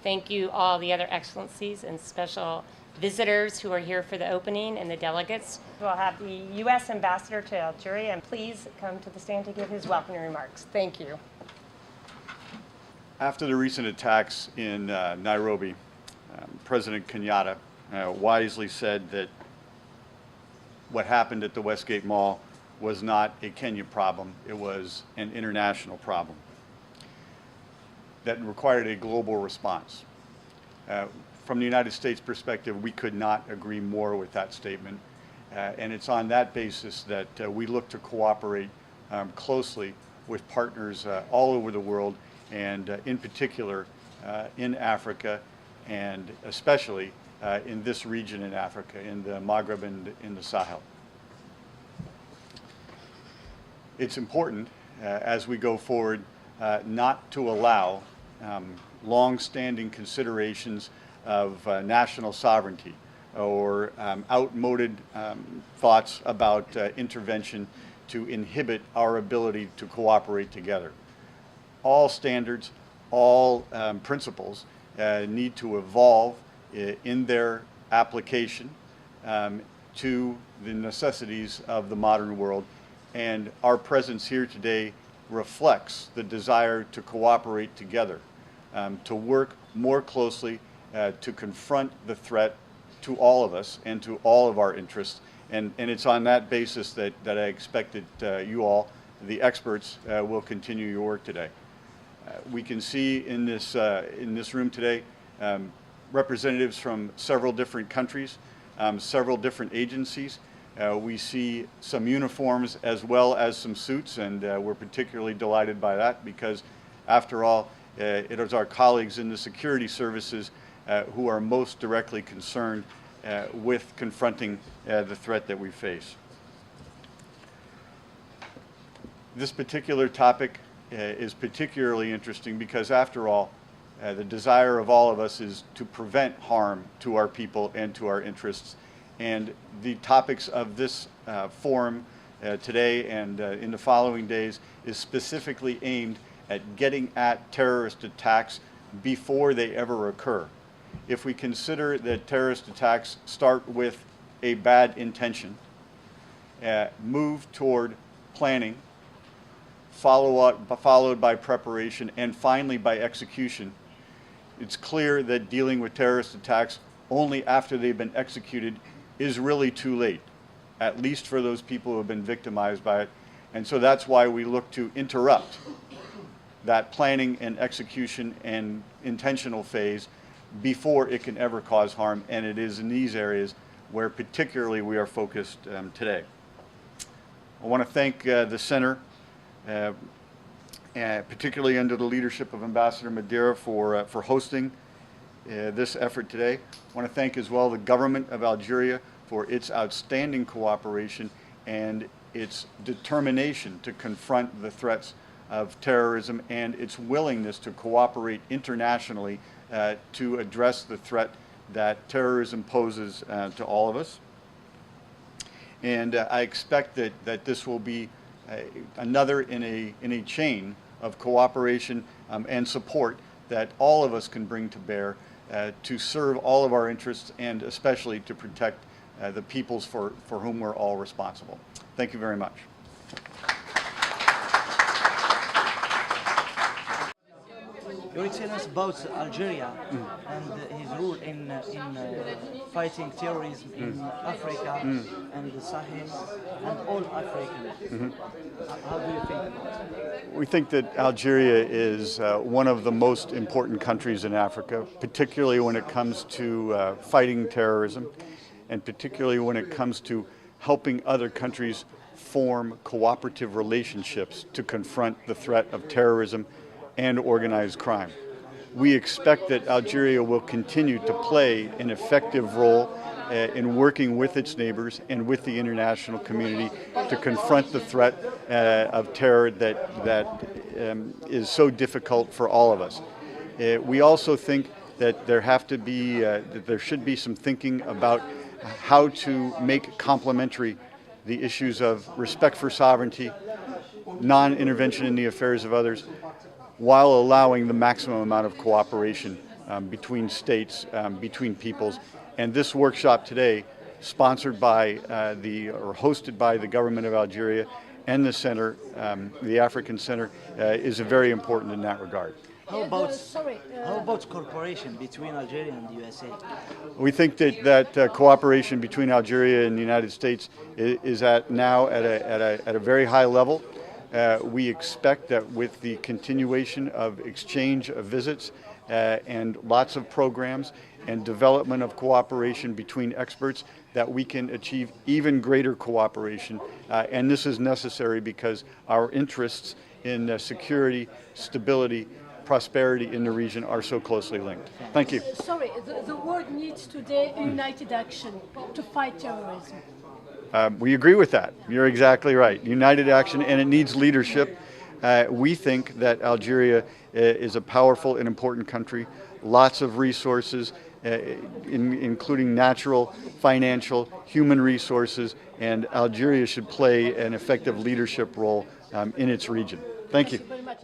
Thank you all the other excellencies and special visitors who are here for the opening and the delegates. We'll have the U.S. Ambassador to Algeria, and please come to the stand to give his welcoming remarks. Thank you. After the recent attacks in Nairobi, President Kenyatta wisely said that what happened at the Westgate Mall was not a Kenya problem, it was an international problem that required a global response. From the United States perspective, we could not agree more with that statement. And it's on that basis that we look to cooperate closely with partners all over the world, and in particular in Africa, and especially in this region in Africa, in the Maghreb and in the Sahel. It's important as we go forward not to allow long-standing considerations of national sovereignty or outmoded thoughts about intervention to inhibit our ability to cooperate together. All standards, all principles need to evolve in their application to the necessities of the modern world, and our presence here today reflects the desire to cooperate together, to work more closely, to confront the threat to all of us and to all of our interests. And it's on that basis that I expect that you all, the experts, will continue your work today. We can see in this room today representatives from several different countries, several different agencies. We see some uniforms as well as some suits, and we're particularly delighted by that because, after all, it is our colleagues in the security services who are most directly concerned with confronting the threat that we face. This particular topic is particularly interesting because, after all, the desire of all of us is to prevent harm to our people and to our interests. And the topics of this forum today and in the following days is specifically aimed at getting at terrorist attacks before they ever occur. If we consider that terrorist attacks start with a bad intention, move toward planning, followed by preparation, and finally by execution, it's clear that dealing with terrorist attacks only after they've been executed is really too late, at least for those people who have been victimized by it. And so that's why we look to interrupt that planning and execution and intentional phase before it can ever cause harm. And it is in these areas where particularly we are focused today. I want to thank the Center, particularly under the leadership of Ambassador Madeira, for hosting this effort today. I want to thank as well the government of Algeria for its outstanding cooperation and its determination to confront the threats of terrorism and its willingness to cooperate internationally to address the threat that terrorism poses to all of us. And I expect that this will be another in a chain of cooperation and support that all of us can bring to bear to serve all of our interests and especially to protect the peoples for whom we're all responsible. Thank you very much. Your Excellency about Algeria and his role in fighting terrorism in Africa and the Sahel and all Africa. How do you think about it? We think that Algeria is one of the most important countries in Africa, particularly when it comes to fighting terrorism, and particularly when it comes to helping other countries form cooperative relationships to confront the threat of terrorism and organized crime. We expect that Algeria will continue to play an effective role in working with its neighbors and with the international community to confront the threat of terror that is so difficult for all of us. We also think that there should be some thinking about how to make complementary the issues of respect for sovereignty, non-intervention in the affairs of others, while allowing the maximum amount of cooperation between states, between peoples. And this workshop today, sponsored by or hosted by the government of Algeria and the center, the African Center, is very important in that regard. How about cooperation between Algeria and the USA? We think that cooperation between Algeria and the United States is now at a very high level. We expect that with the continuation of exchange of visits and lots of programs and development of cooperation between experts, that we can achieve even greater cooperation. And this is necessary because our interests in security, stability, prosperity in the region are so closely linked. Thank you. Sorry, the world needs today united action to fight terrorism. We agree with that. You're exactly right. United action, and it needs leadership. We think that Algeria is a powerful and important country, lots of resources, including natural, financial, human resources, and Algeria should play an effective leadership role in its region. Thank you. Thank you very much.